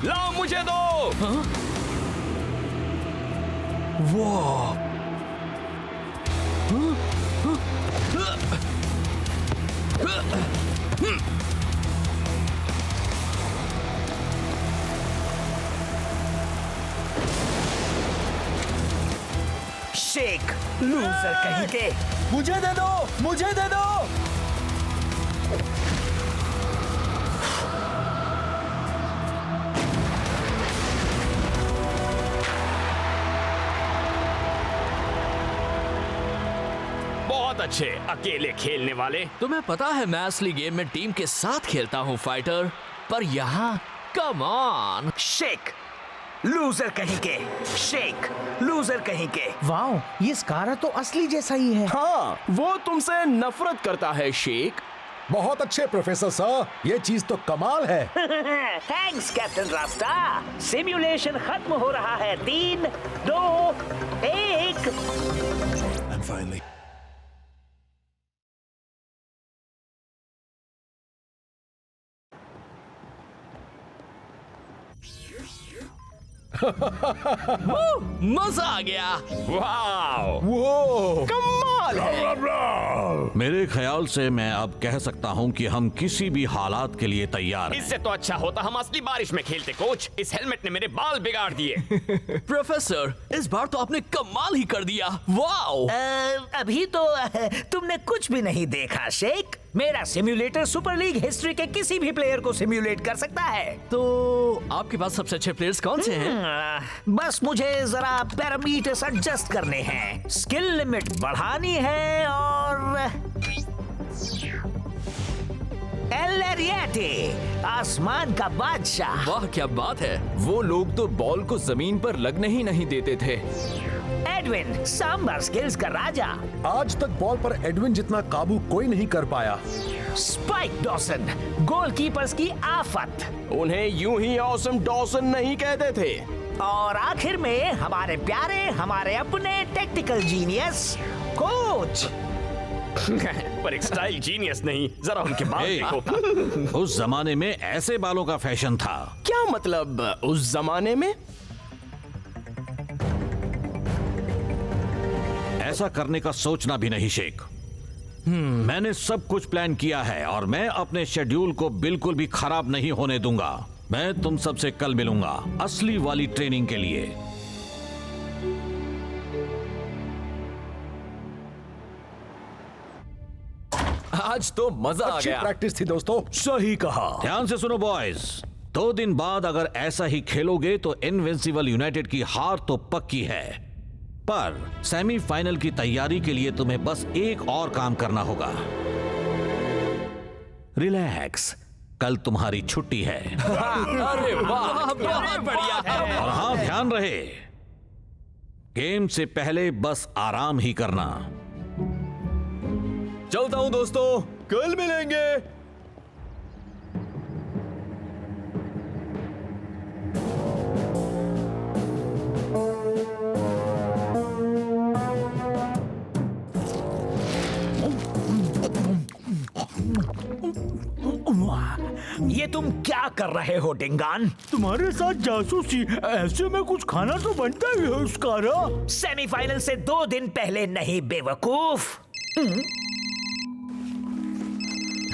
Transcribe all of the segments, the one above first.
लाओ मुझे दो। वो शेक, लूजर कहीं के। मुझे दे दो, मुझे दे दो। बहुत अच्छे अकेले खेलने वाले। तुम्हें पता है मैं असली गेम में टीम के साथ खेलता हूँ फाइटर, पर यहाँ कम ऑन। शेक, लूजर कहीं के। शेक, लूजर कहीं के। वाओ, ये स्कारा तो असली जैसा ही है। हाँ, वो तुमसे नफरत करता है शेक। बहुत अच्छे प्रोफेसर सर, ये चीज तो कमाल है। थैंक्स कैप्टन रास्ता। सिमुलेशन खत्म हो रहा है। 3, 2, 1। And finally. मजा आ गया। वाओ, वो कमाल है। मेरे ख्याल से मैं अब कह सकता हूं कि हम किसी भी हालात के लिए तैयार हैं। इससे तो अच्छा होता हम असली बारिश में खेलते। कोच, इस हेलमेट ने मेरे बाल बिगाड़ दिए। प्रोफेसर, इस बार तो आपने कमाल ही कर दिया। वाओ। अभी तो तुमने कुछ भी नहीं देखा शेक। मेरा सिम्युलेटर सुपर लीग हिस्ट्री के किसी भी प्लेयर को सिम्युलेट कर सकता है। तो आपके पास सबसे अच्छे प्लेयर्स कौन से हैं? बस मुझे जरा पैरामीटर्स एडजस्ट करने हैं, स्किल लिमिट बढ़ानी है और एल एरिएटे, आसमान का बादशाह। वाह क्या बात है। वो लोग तो बॉल को जमीन पर लगने ही नहीं देते थे। एडविन, सांबर स्किल्स का राजा। आज तक बॉल पर एडविन जितना काबू कोई नहीं कर पाया। स्पाइक डॉसन, गोलकीपर्स की आफत। उन्हें यूं ही ऑसम डॉसन नहीं कहते थे। और आखिर में हमारे प्यारे, हमारे अपने टेक्निकल जीनियस कोच। पर एक स्टाइल जीनियस नहीं, जरा उनके बाल हे, देखो। उस जमाने में ऐसे बालों का फैशन था। क्या मतलब उस जमाने में? ऐसा करने का सोचना भी नहीं शेख। मैंने सब कुछ प्लान किया है और मैं अपने शेड्यूल को बिल्कुल भी खराब नहीं होने दूंगा। मैं तुम सबसे कल मिलूंगा असली वाली ट्रेनिंग के लिए। आज तो मजा आ अच्छी गया। प्रैक्टिस थी दोस्तों। सही कहा। ध्यान से सुनो बॉयज, 2 दिन बाद अगर ऐसा ही खेलोगे तो इनविंसिबल यूनाइटेड की हार तो पक्की है, पर सेमीफाइनल की तैयारी के लिए तुम्हें बस एक और काम करना होगा। रिलैक्स, कल तुम्हारी छुट्टी है। अरे वाह, बहुत बढ़िया है। और हाँ, ध्यान रहे, गेम से पहले बस आराम ही करना। चलता हूं दोस्तों, कल मिलेंगे। ये तुम क्या कर रहे हो डिंगान? तुम्हारे साथ जासूसी, ऐसे में कुछ खाना तो बनता ही है स्कारा। सेमीफाइनल से 2 दिन पहले नहीं बेवकूफ।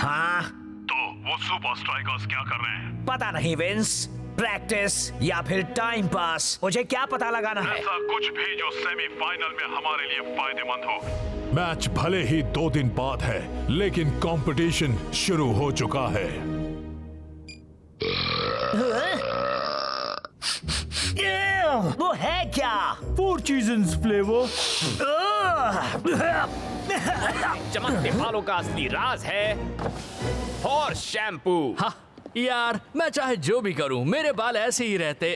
हाँ, तो वो सुपर स्ट्राइकर्स क्या कर रहे हैं? पता नहीं विंस, प्रैक्टिस या फिर टाइम पास, मुझे क्या पता लगाना है। ऐसा कुछ भी जो सेमीफाइनल में हमारे लिए फायदेमंद हो। मैच भले ही 2 दिन बाद है, लेकिन कंपटीशन शुरू हो चुका है। वो है क्या? 4 सीजन्स फ्लेवर। चमकते बालों का असली राज है हॉर्स शैम्पू। हाँ यार, मैं चाहे जो भी करूं, मेरे बाल ऐसे ही रहते।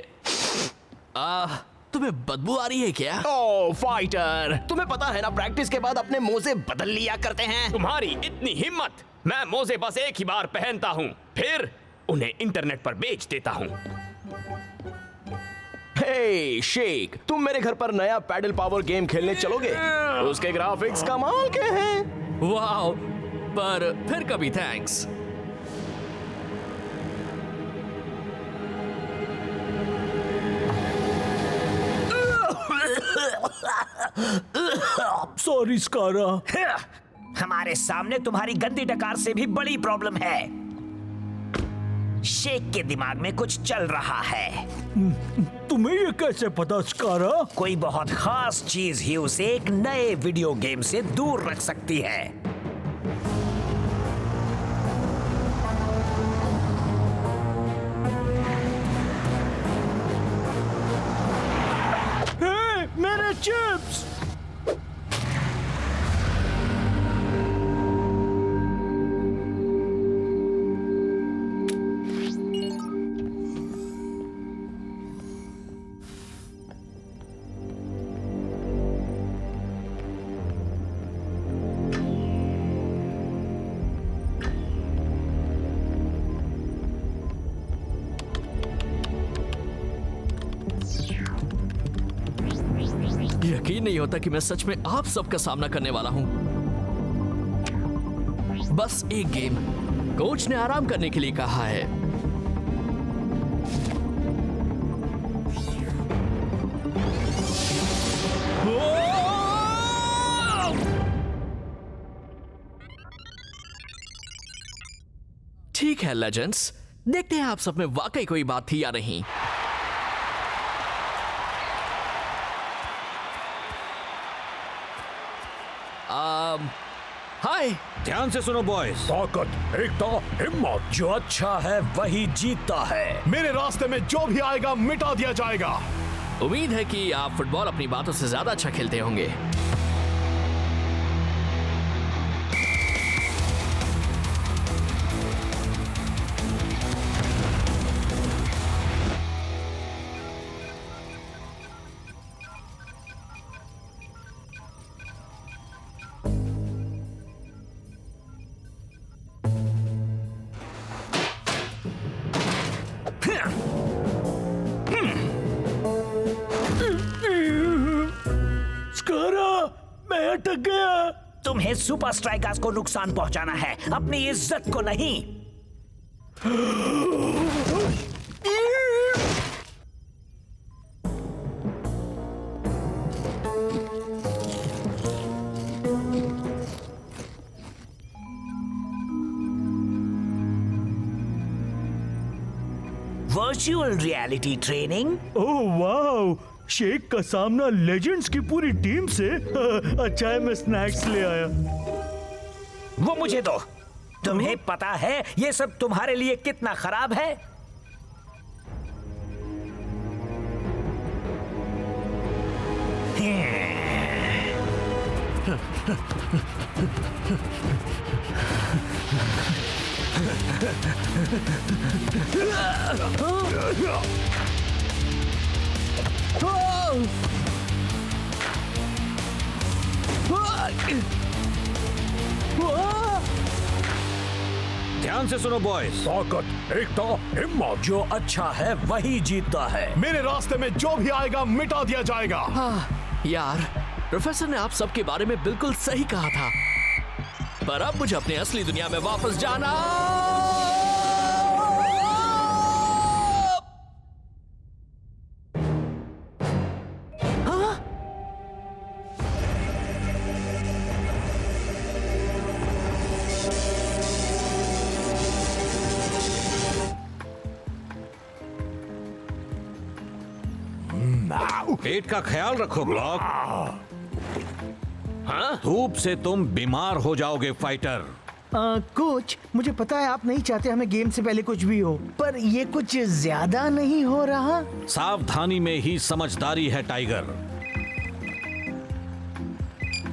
तुम्हें बदबू आ रही है क्या? ओ फाइटर, तुम्हें पता है ना प्रैक्टिस के बाद अपने मोजे बदल लिया करते हैं। तुम्हारी इतनी हिम्मत! मैं मोजे बस एक ही बार पहनता हूँ, फिर उन्हें इंटरनेट पर बेच देता हूँ। हे शेक, तुम मेरे घर पर नया पैडल पावर गेम खेलने चलोगे? उसके ग्राफिक्स कमाल के हैं। वाह, पर फिर कभी थैंक्स। सॉरी स्कारा। हमारे सामने तुम्हारी गंदी डकार से भी बड़ी प्रॉब्लम है। शेख के दिमाग में कुछ चल रहा है। तुम्हें ये कैसे पता स्कारा? कोई बहुत खास चीज ही उसे एक नए वीडियो गेम से दूर रख सकती है। हे, मेरे चिप्स! यकीन नहीं होता कि मैं सच में आप सबका सामना करने वाला हूं। बस एक गेम। कोच ने आराम करने के लिए कहा है। ठीक है लेजेंड्स, देखते हैं आप सब में वाकई कोई बात थी या नहीं। हाय, ध्यान से सुनो बॉयज। ताकत, एकता, हिम्मत। जो अच्छा है वही जीतता है। मेरे रास्ते में जो भी आएगा मिटा दिया जाएगा। उम्मीद है कि आप फुटबॉल अपनी बातों से ज्यादा अच्छा खेलते होंगे। स्कारा, मैं अटक गया। तुम्हें सुपर स्ट्राइकर्स को नुकसान पहुंचाना है, अपनी इज्जत को नहीं। Virtual reality training. Oh wow, Sheikh का सामना लेजेंड्स की पूरी टीम से। अच्छा है मैं स्नैक्स ले आया। वो मुझे दो। तुम्हें पता है ये सब तुम्हारे लिए कितना खराब है? ध्यान से सुनो बॉयज। ताकत, एकता, हिम्मत। जो अच्छा है वही जीतता है। मेरे रास्ते में जो भी आएगा मिटा दिया जाएगा। यार, प्रोफेसर ने आप सबके बारे में बिल्कुल सही कहा था, पर अब मुझे अपनी असली दुनिया में वापस जाना। पेट का ख्याल रखो ब्लॉक। हाँ? धूप से तुम बीमार हो जाओगे फाइटर। कोच, मुझे पता है आप नहीं चाहते हमें गेम से पहले कुछ भी हो, पर ये कुछ ज्यादा नहीं हो रहा? सावधानी में ही समझदारी है टाइगर।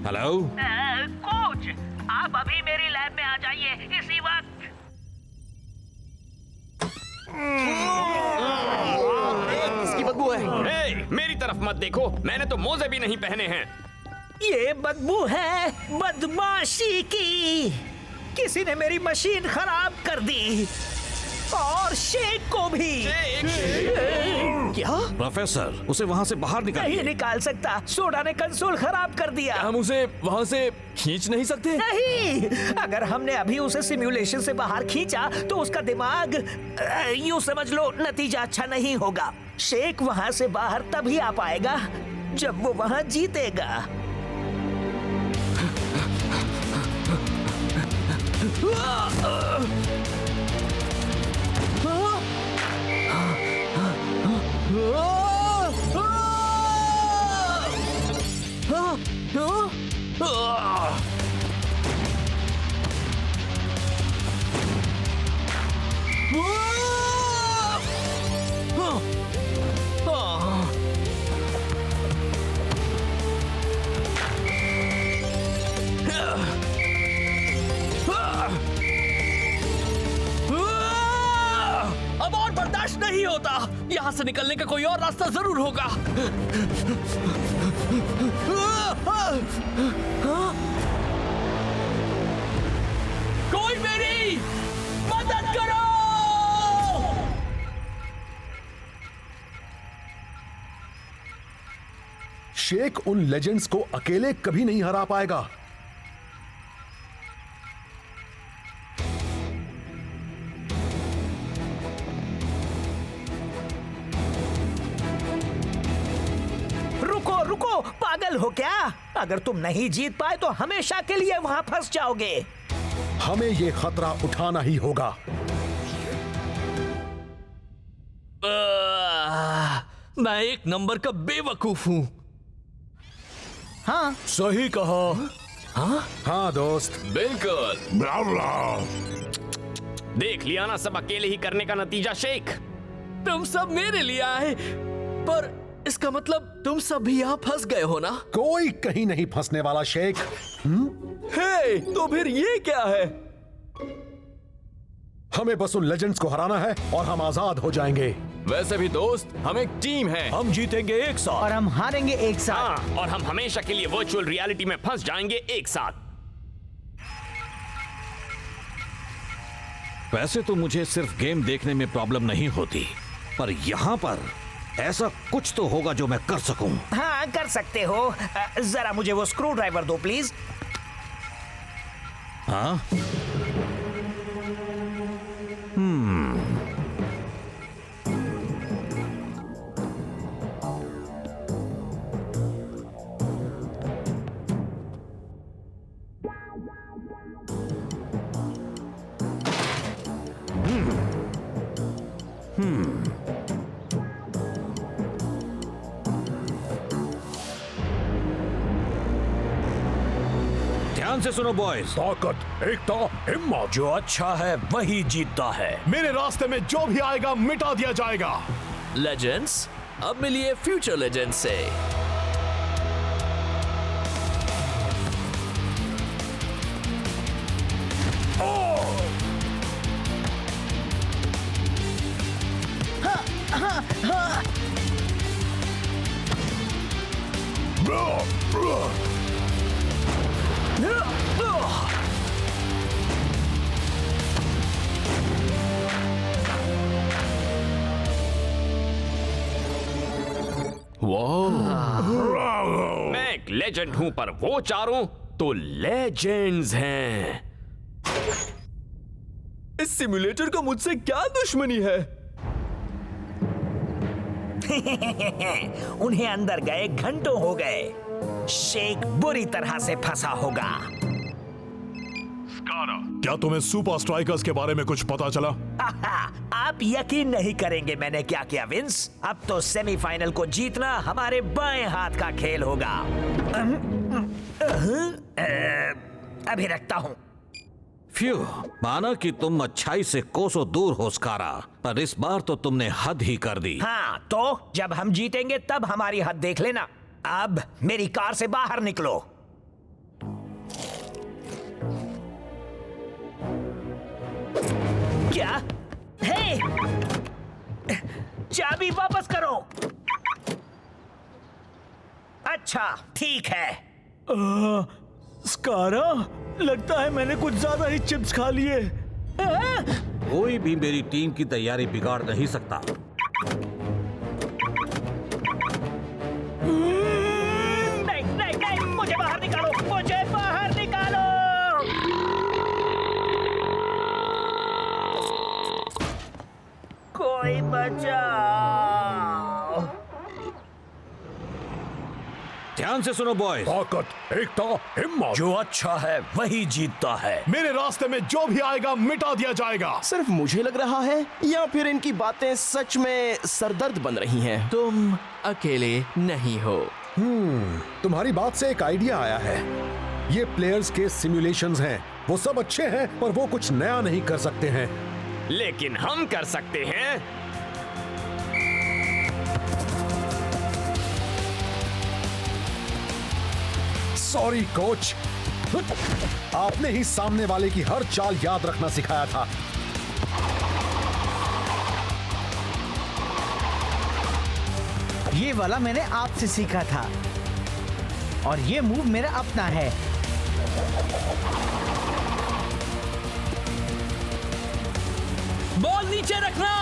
हेलो कोच, आप अभी मेरी लैब में आ जाइए इसी वक्त। इसकी बदबू है। ए, मेरी तरफ मत देखो, मैंने तो मोजे भी नहीं पहने हैं। ये बदबू है बदमाशी की। किसी ने मेरी मशीन खराब कर दी और शेख को भी। क्या? प्रोफेसर, उसे वहां से बाहर नहीं निकालिए। निकाल सकता, सोडा ने कंसोल खराब कर दिया। हम उसे वहां से खींच नहीं सकते? नहीं, अगर हमने अभी उसे सिमुलेशन से बाहर खींचा तो उसका दिमाग, यूं समझ लो, नतीजा अच्छा नहीं होगा। शेख वहां से बाहर तभी आ पाएगा जब वो वहां जीतेगा। अब और बर्दाश्त नहीं होता। यहां से निकलने का कोई और रास्ता जरूर होगा। कोई मेरी मदद करो। शेख उन लेजेंड्स को अकेले कभी नहीं हरा पाएगा। रुको रुको, पागल हो क्या? अगर तुम नहीं जीत पाए तो हमेशा के लिए वहां फंस जाओगे। हमें ये खतरा उठाना ही होगा। मैं एक नंबर का बेवकूफ हूं। हाँ, सही कहा। हाँ दोस्त। बिल्कुल। देख लिया ना, सब अकेले ही करने का नतीजा शेख। तुम सब मेरे लिए आए, पर इसका मतलब तुम सब भी यहाँ फंस गए हो ना? कोई कहीं नहीं फंसने वाला शेख। हे, तो फिर ये क्या है? हमें बस उन लेजेंड्स को हराना है और हम आजाद हो जाएंगे। वैसे भी दोस्त, हम एक टीम है। हम जीतेंगे एक साथ और हम हारेंगे एक साथ। हाँ, और हम हमेशा के लिए वर्चुअल रियलिटी में फंस जाएंगे एक साथ। वैसे तो मुझे सिर्फ गेम देखने में प्रॉब्लम नहीं होती, पर यहाँ पर ऐसा कुछ तो होगा जो मैं कर सकूं। हाँ कर सकते हो। जरा मुझे वो स्क्रू ड्राइवर दो प्लीज। हाँ? ध्यान से सुनो बॉयज। ताकत, एकता, हिम्मत। जो अच्छा है वही जीतता है। मेरे रास्ते में जो भी आएगा मिटा दिया जाएगा। लेजेंड्स, अब मिलिए फ्यूचर लेजेंड्स से। मैं एक लेजेंड हूं, पर वो चारों तो लेजेंड्स हैं। इस सिम्युलेटर का मुझसे क्या दुश्मनी है? उन्हें अंदर गए घंटों हो गए। शेख बुरी तरह से फंसा होगा। क्या तुम्हें सुपर स्ट्राइकर्स के बारे में कुछ पता चला? आप यकीन नहीं करेंगे मैंने क्या किया विंस। अब तो सेमीफाइनल को जीतना हमारे बाएं हाथ का खेल होगा। अभी रखता हूं। फ्यू, माना कि तुम अच्छाई से कोसों दूर हो स्कारा, पर इस बार तो तुमने हद ही कर दी। हाँ, तो जब हम जीतेंगे तब हमारी हद देख लेना। अब मेरी कार से बाहर निकलो। क्या? हे! चाबी वापस करो। अच्छा, ठीक है। स्कारा, लगता है मैंने कुछ ज्यादा ही चिप्स खा लिए। कोई भी मेरी टीम की तैयारी बिगाड़ नहीं सकता। नहीं, नहीं, नहीं, मुझे बाहर निकालो, मुझे बाहर निकालो। कोई बचाओ। ध्यान से सुनो बॉयज। ताकत, एकता, हिम्मत। जो अच्छा है वही जीतता है। मेरे रास्ते में जो भी आएगा मिटा दिया जाएगा। सिर्फ मुझे लग रहा है या फिर इनकी बातें सच में सरदर्द बन रही हैं? तुम अकेले नहीं हो। तुम्हारी बात से एक आइडिया आया है। ये प्लेयर्स के सिमुलेशंस हैं। वो सब अच्छे हैं पर वो कुछ नया नहीं कर सकते हैं। लेकिन हम कर सकते हैं। सॉरी कोच, आपने ही सामने वाले की हर चाल याद रखना सिखाया था। ये वाला मैंने आपसे सीखा था और ये मूव मेरा अपना है। बॉल नीचे रखना।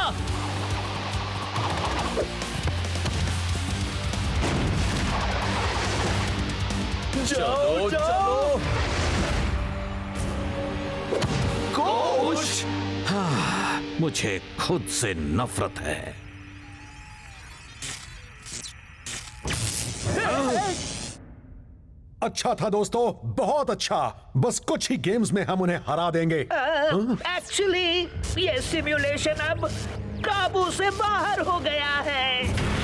चलो चलो कोच। मुझे खुद से नफरत है। अच्छा था दोस्तों, बहुत अच्छा। बस कुछ ही गेम्स में हम उन्हें हरा देंगे। एक्चुअली ये सिमुलेशन अब काबू से बाहर हो गया है।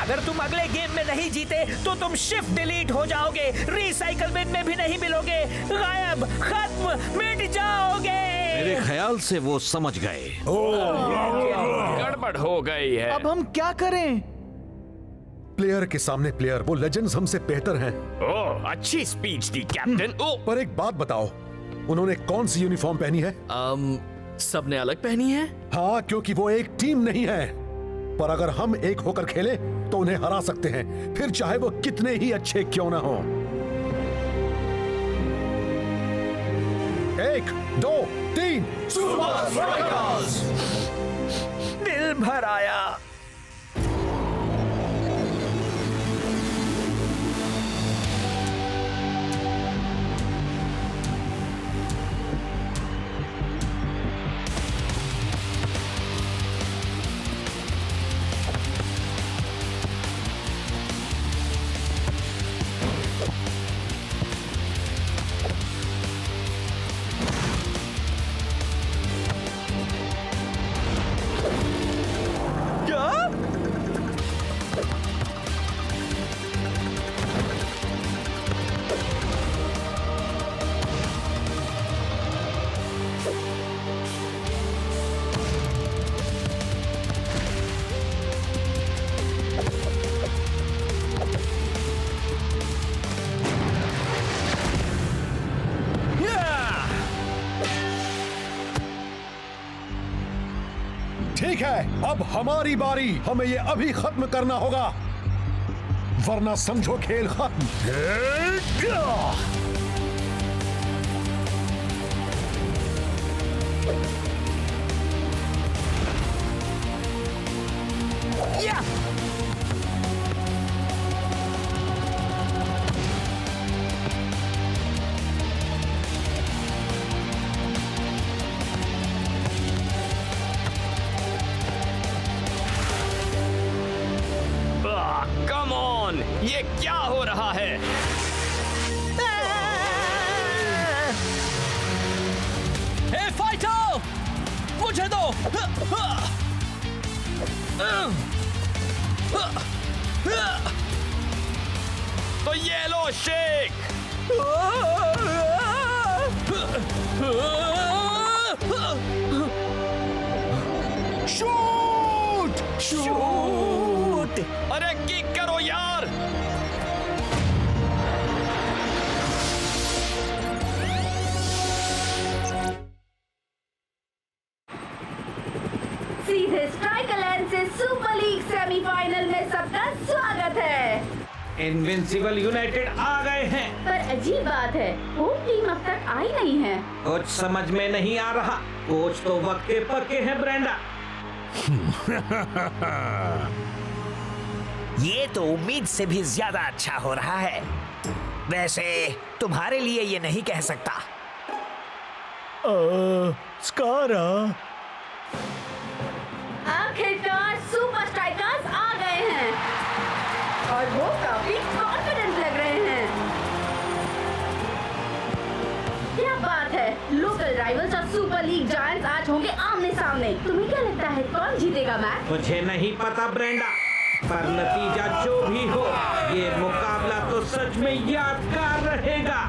अगर तुम अगले गेम में नहीं जीते तो तुम शिफ्ट डिलीट हो जाओगे, रिसाइकल बिन में भी नहीं मिलोगे, गायब, खत्म, मिट जाओगे। मेरे ख्याल से वो समझ गए। गड़बड़ हो गई है। अब हम क्या करें? प्लेयर के सामने प्लेयर, वो लेजेंड्स हमसे बेहतर हैं। ओह, अच्छी स्पीच दी कैप्टन। ओह, पर एक बात बताओ, उन्होंने कौन सी यूनिफॉर्म पहनी है? सबने अलग पहनी है। हाँ, क्योंकि वो एक टीम नहीं है। पर अगर हम एक होकर खेले तो उन्हें हरा सकते हैं, फिर चाहे वो कितने ही अच्छे क्यों ना हो। 1, 2, 3 सुपर स्ट्राइकर्स। दिल भर आया। ठीक है, अब हमारी बारी। हमें ये अभी खत्म करना होगा, वरना समझो खेल खत्म। कम ऑन, ये क्या हो रहा है? हे फाइटर, मुझे दो। तो ये लो शेक। शूट! शूट! अरे किक करो यार। सीधे स्ट्राइकर लैंड से सुपर लीग सेमीफाइनल में सबका स्वागत है। इनविंसिबल यूनाइटेड आ गए हैं। पर अजीब बात है, होम टीम अब तक आई नहीं है। कुछ समझ में नहीं आ रहा। कोच तो वक्त के पक्के हैं ब्रेंडा। ये तो उम्मीद से भी ज्यादा अच्छा हो रहा है। वैसे तुम्हारे लिए ये नहीं कह सकता। स्कारा, आखिरकार सुपर स्ट्राइकर्स आ गए हैं। सामने। तुम्हें क्या लगता है कौन जीतेगा मैच? मुझे नहीं पता ब्रेंडा, पर नतीजा जो भी हो, ये मुकाबला तो सच में यादगार रहेगा।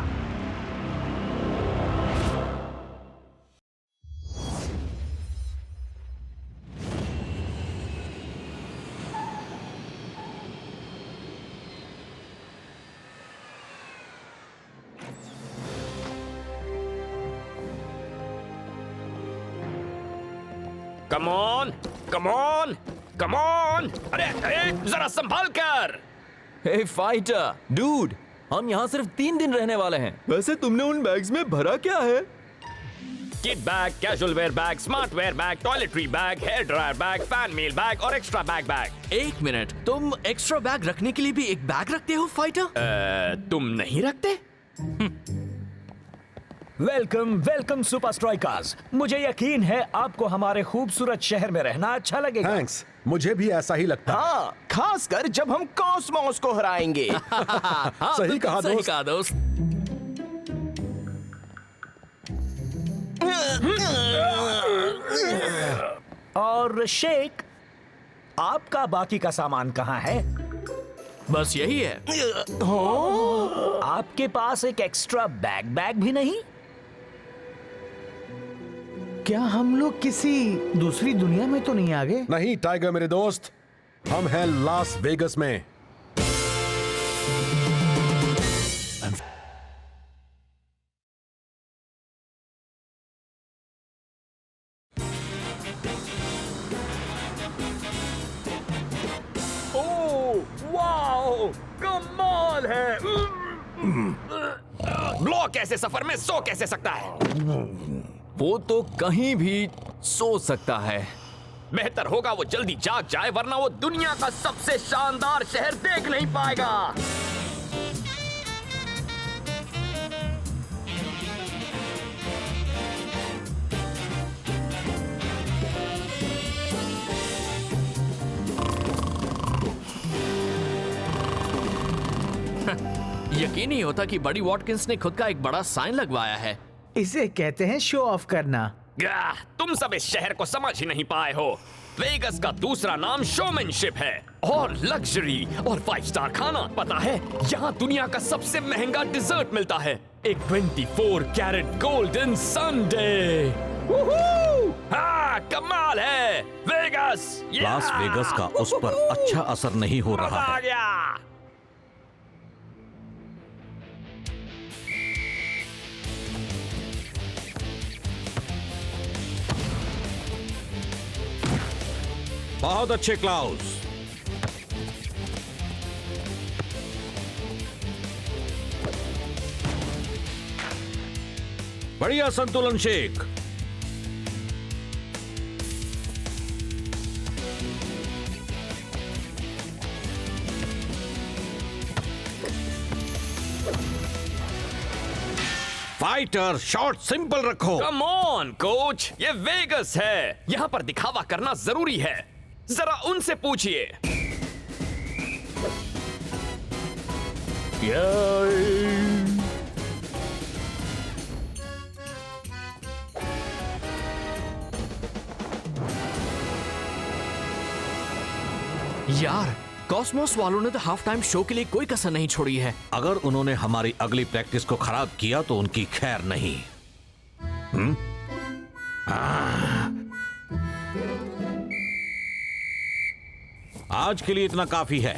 Come on, come on, come on! अरे जरा संभाल कर। हे फाइटर, डूड, हम यहाँ सिर्फ 3 दिन रहने वाले हैं। वैसे तुमने उन बैग्स में भरा क्या है? Kit bag, casual wear bag, smart wear bag, toiletry bag, hair dryer bag, fan mail bag और एक्स्ट्रा बैग। एक मिनट, तुम एक्स्ट्रा बैग रखने के लिए भी एक बैग रखते हो फाइटर? तुम नहीं रखते? Welcome welcome super strikers. मुझे यकीन है आपको हमारे खूबसूरत शहर में रहना अच्छा लगेगा। थैंक्स, मुझे भी ऐसा ही लगता है। हाँ, खासकर जब हम कॉस्मोस को हराएंगे। हाँ, सही कहा सही दोस्त। कहा दोस्त। और शेख, आपका बाकी का सामान कहाँ है? बस यही है। आपके पास एक एक्स्ट्रा बैग भी नहीं? क्या हम लोग किसी दूसरी दुनिया में तो नहीं आ गए? नहीं टाइगर मेरे दोस्त, हम हैं लास वेगस में। वाओ, कमाल है। ब्लॉक ऐसे सफर में सो कैसे सकता है? वो तो कहीं भी सो सकता है। बेहतर होगा वो जल्दी जाग जाए, वरना वो दुनिया का सबसे शानदार शहर देख नहीं पाएगा। यकीन नहीं होता कि बड़ी वॉटकिंस ने खुद का एक बड़ा साइन लगवाया है। इसे कहते हैं शो ऑफ करना। तुम सब इस शहर को समझ ही नहीं पाए हो। वेगस का दूसरा नाम शोमैनशिप है और लग्जरी और 5 स्टार खाना। पता है, यहाँ दुनिया का सबसे महंगा डिजर्ट मिलता है, एक 24 कैरेट गोल्डन संडे। हाँ, कमाल है वेगस। लास वेगस का उस पर अच्छा असर नहीं हो रहा आ है। गया। बहुत अच्छे क्लाउस। बढ़िया संतुलन शेक। फाइटर, शॉट सिंपल रखो। कम ऑन कोच, ये वेगस है, यहाँ पर दिखावा करना जरूरी है। जरा उनसे पूछिए। यार, कॉस्मोस वालों ने तो हाफ टाइम शो के लिए कोई कसर नहीं छोड़ी है। अगर उन्होंने हमारी अगली प्रैक्टिस को खराब किया तो उनकी खैर नहीं। आज के लिए इतना काफी है।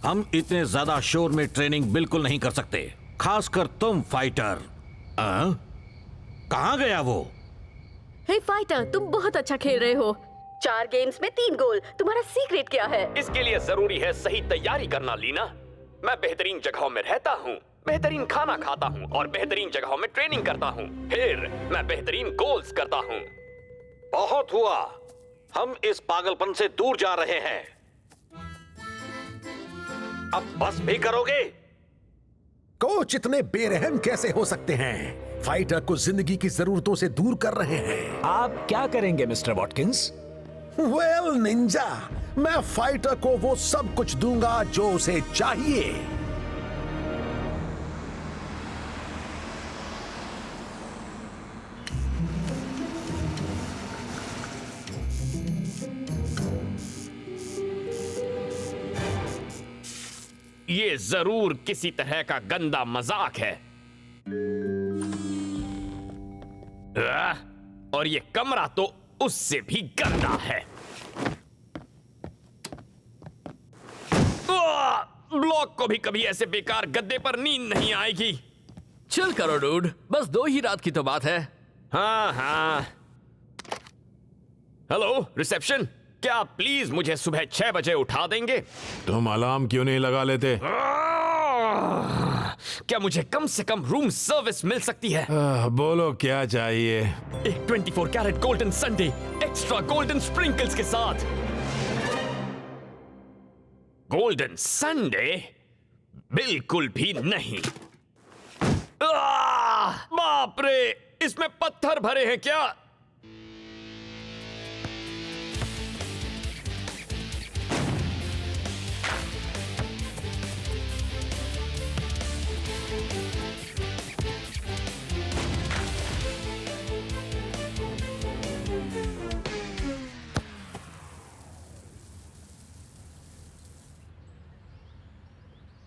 हम इतने ज्यादा शोर में ट्रेनिंग बिल्कुल नहीं कर सकते, खासकर तुम फाइटर। कहां गया वो? हे फाइटर, तुम बहुत अच्छा खेल रहे हो। 4 गेम्स में 3 गोल। तुम्हारा सीक्रेट क्या है? इसके लिए जरूरी है सही तैयारी करना लीना। मैं बेहतरीन जगहों में रहता हूँ, बेहतरीन खाना खाता हूँ और बेहतरीन जगहों में ट्रेनिंग करता हूँ। फिर मैं बेहतरीन गोल्स करता हूँ। बहुत हुआ, हम इस पागलपन से दूर जा रहे हैं। अब बस भी करोगे? कोच इतने बेरहम कैसे हो सकते हैं? फाइटर को जिंदगी की जरूरतों से दूर कर रहे हैं। आप क्या करेंगे मिस्टर वॉटकिंस? वेल निंजा, मैं फाइटर को वो सब कुछ दूंगा जो उसे चाहिए। ये जरूर किसी तरह का गंदा मजाक है। और ये कमरा तो उससे भी गंदा है। ब्लॉक को भी कभी ऐसे बेकार गद्दे पर नींद नहीं आएगी। चिल करो डूड, बस 2 ही रात की तो बात है। हाँ हाँ। हेलो रिसेप्शन, क्या आप प्लीज मुझे सुबह 6 बजे उठा देंगे? तुम अलार्म क्यों नहीं लगा लेते? क्या मुझे कम से कम रूम सर्विस मिल सकती है? बोलो क्या चाहिए? एक 24 carat golden sundae extra golden sprinkles के साथ। Golden sundae? बिल्कुल भी नहीं। बाप रे, इसमें पत्थर भरे हैं क्या?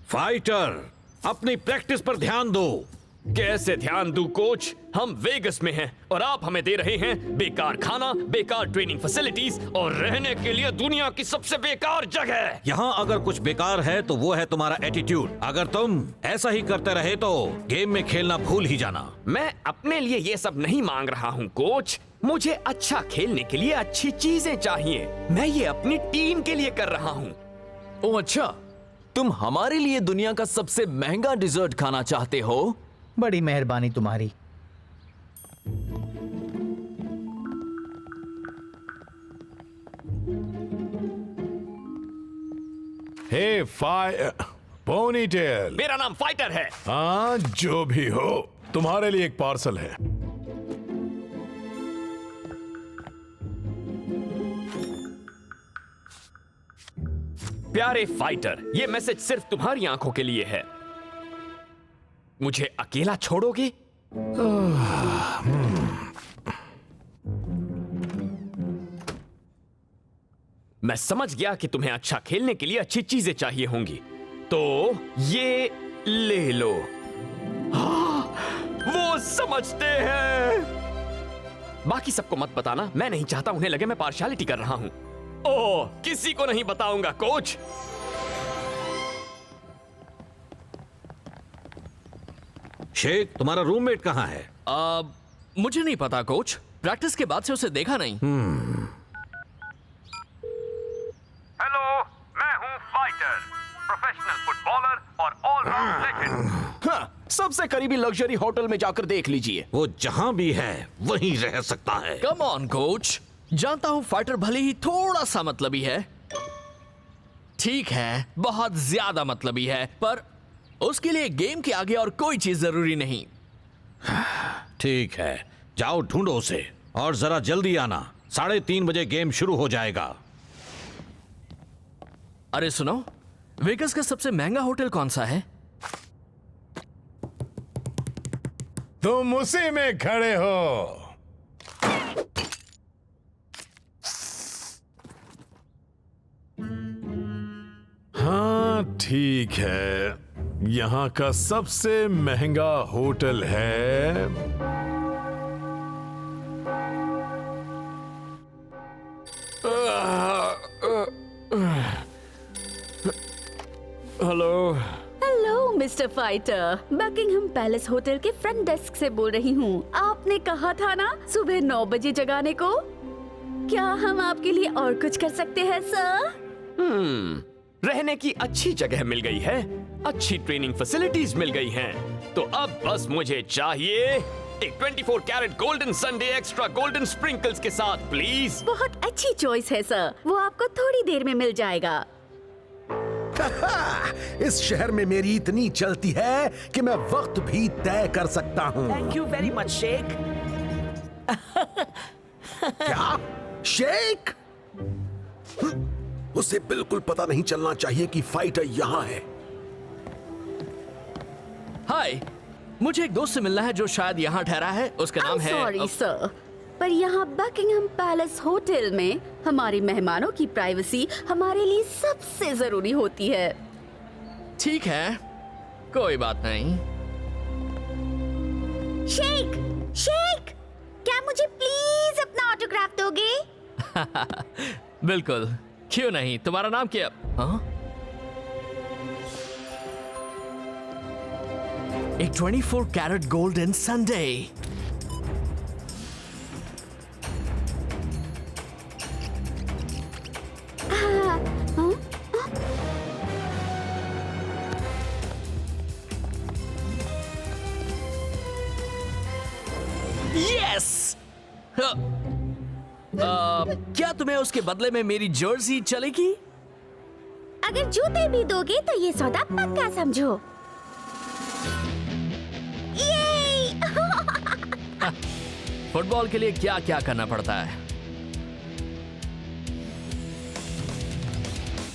फाइटर, अपनी प्रैक्टिस पर ध्यान दो। कैसे ध्यान दूं कोच? हम वेगस में हैं और आप हमें दे रहे हैं बेकार खाना, बेकार ट्रेनिंग फैसिलिटीज और रहने के लिए दुनिया की सबसे बेकार जगह। यहाँ अगर कुछ बेकार है तो वो है तुम्हारा एटीट्यूड। अगर तुम ऐसा ही करते रहे तो गेम में खेलना भूल ही जाना। मैं अपने लिए ये सब नहीं मांग रहा हूँ कोच। मुझे अच्छा खेलने के लिए अच्छी चीजें चाहिए। मैं ये अपनी टीम के लिए कर रहा हूँ। ओह अच्छा, तुम हमारे लिए दुनिया का सबसे महंगा डिजर्ट खाना चाहते हो? बड़ी मेहरबानी तुम्हारी। हे पोनीटेल। मेरा नाम फाइटर है। हाँ जो भी हो, तुम्हारे लिए एक पार्सल है। प्यारे फाइटर, ये मैसेज सिर्फ तुम्हारी आंखों के लिए है। मुझे अकेला छोड़ोगे? मैं समझ गया कि तुम्हें अच्छा खेलने के लिए अच्छी चीजें चाहिए होंगी, तो ये ले लो। वो समझते हैं। बाकी सबको मत बताना, मैं नहीं चाहता उन्हें लगे मैं पार्शियलिटी कर रहा हूं। ओह, किसी को नहीं बताऊंगा कोच। शेख, तुम्हारा रूममेट कहाँ है? मुझे नहीं पता कोच, प्रैक्टिस के बाद से उसे देखा नहीं। हेलो, मैं हूँ फाइटर, प्रोफेशनल फुटबॉलर और ऑलराउंड लेजेंड। हाँ, सबसे करीबी लग्जरी होटल में जाकर देख लीजिए। वो जहां भी है वहीं रह सकता है। कम ऑन कोच, जानता हूं फाइटर भले ही थोड़ा सा मतलबी है, ठीक है बहुत ज्यादा मतलबी है, पर उसके लिए गेम के आगे और कोई चीज जरूरी नहीं। ठीक है, जाओ ढूंढो उसे और जरा जल्दी आना। 3:30 बजे गेम शुरू हो जाएगा। अरे सुनो, वेगस का सबसे महंगा होटल कौन सा है? तुम उसी में खड़े हो। हाँ ठीक है, यहाँ का सबसे महंगा होटल है hello. Hello mister fighter, Buckingham palace hotel के फ्रंट डेस्क से बोल रही हूँ। आपने कहा था ना सुबह 9 बजे जगाने को। क्या हम आपके लिए और कुछ कर सकते हैं सर? रहने की अच्छी जगह मिल गई है, अच्छी ट्रेनिंग फैसिलिटीज मिल गई हैं, तो अब बस मुझे चाहिए एक 24 carat golden sundae extra golden sprinkles के साथ प्लीज। बहुत अच्छी चॉइस है सर, वो आपको थोड़ी देर में मिल जाएगा। इस शहर में मेरी इतनी चलती है कि मैं वक्त भी तय कर सकता हूँ। Thank you very much Sheikh. क्या शेख? उसे बिल्कुल पता नहीं चलना चाहिए कि फाइटर यहाँ है। हाय, मुझे एक दोस्त से मिलना है जो शायद यहाँ ठहरा है। उसका नाम है सॉरी सर, पर यहाँ बकिंगहम पैलेस होटल में हमारे मेहमानों की प्राइवेसी हमारे लिए सबसे जरूरी होती है। ठीक है, कोई बात नहीं। शेक, शेक, क्या मुझे प्लीज अपना ऑटोग्राफ दोगे? बिल्कुल, क्यों नहीं। तुम्हारा नाम क्या? हाँ? एक 24 कैरेट गोल्डन संडे। यस! क्या तुम्हें उसके बदले में मेरी जर्सी चलेगी? अगर जूते भी दोगे तो ये सौदा पक्का समझो। ये! फुटबॉल के लिए क्या क्या करना पड़ता है?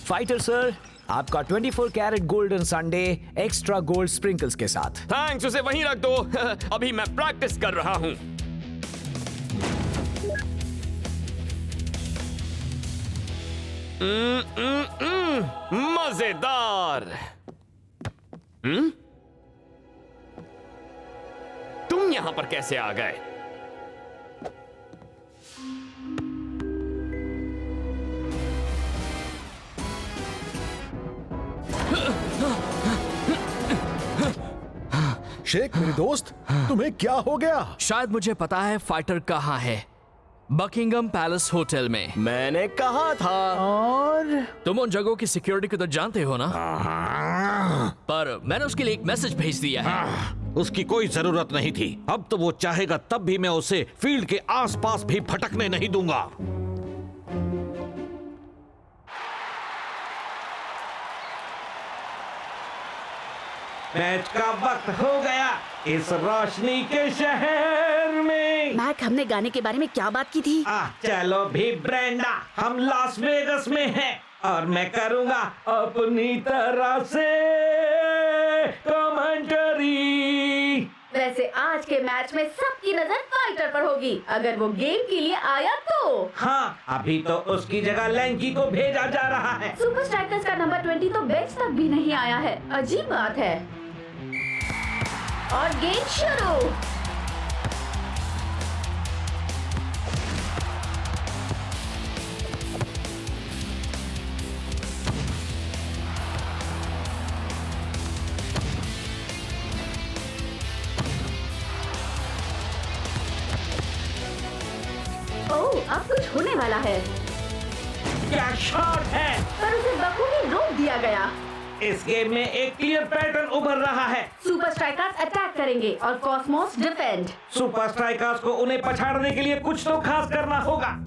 फाइटर सर, आपका 24 carat golden sundae extra gold sprinkles के साथ। थैंक्स, उसे वहीं रख दो। अभी मैं प्रैक्टिस कर रहा हूँ। मजेदार। तुम यहां पर कैसे आ गए? शेख मेरे दोस्त, तुम्हें क्या हो गया? शायद मुझे पता है फाइटर कहाँ है। बकिंगम पैलेस होटल में। मैंने कहा था। और तुम उन जगहों की सिक्योरिटी को तो जानते हो ना? पर मैंने उसके लिए एक मैसेज भेज दिया है। उसकी कोई जरूरत नहीं थी। अब तो वो चाहेगा तब भी मैं उसे फील्ड के आसपास भी भटकने नहीं दूंगा। मैच का वक्त हो गया इस रोशनी के शहर में। मैक, हमने गाने के बारे में क्या बात की थी? चलो भी ब्रेंडा, हम लास वेगस में हैं और मैं करूंगा अपनी तरह से कमेंटरी। वैसे आज के मैच में सबकी नजर फाइटर पर होगी। अगर वो गेम के लिए आया तो हाँ, अभी तो उसकी जगह लैंकी को भेजा जा रहा है। सुपर स्ट्राइकर्स का नंबर 20 तो बेंच तक भी नहीं आया है। अजीब बात है। और गेम शुरू। ओह, अब कुछ होने वाला है। क्या शॉट है! पर उसे बखूबी रोक दिया गया। इस गेम में एक क्लियर पैटर्न उभर रहा है। सुपर स्ट्राइकर्स अटैक करेंगे और कॉस्मोस डिफेंड। सुपर स्ट्राइकर्स को उन्हें पछाड़ने के लिए कुछ तो खास करना होगा।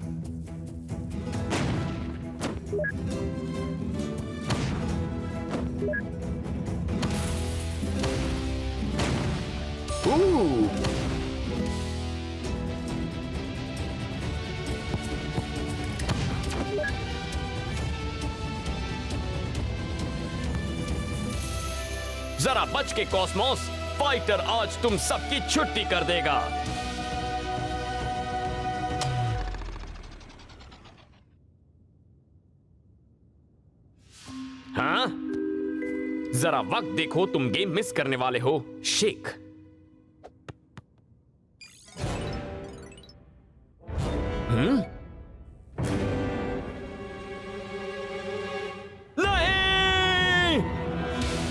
जरा बच के कॉस्मोस, फाइटर आज तुम सबकी छुट्टी कर देगा। हाँ? जरा वक्त देखो, तुम गेम मिस करने वाले हो। शेक।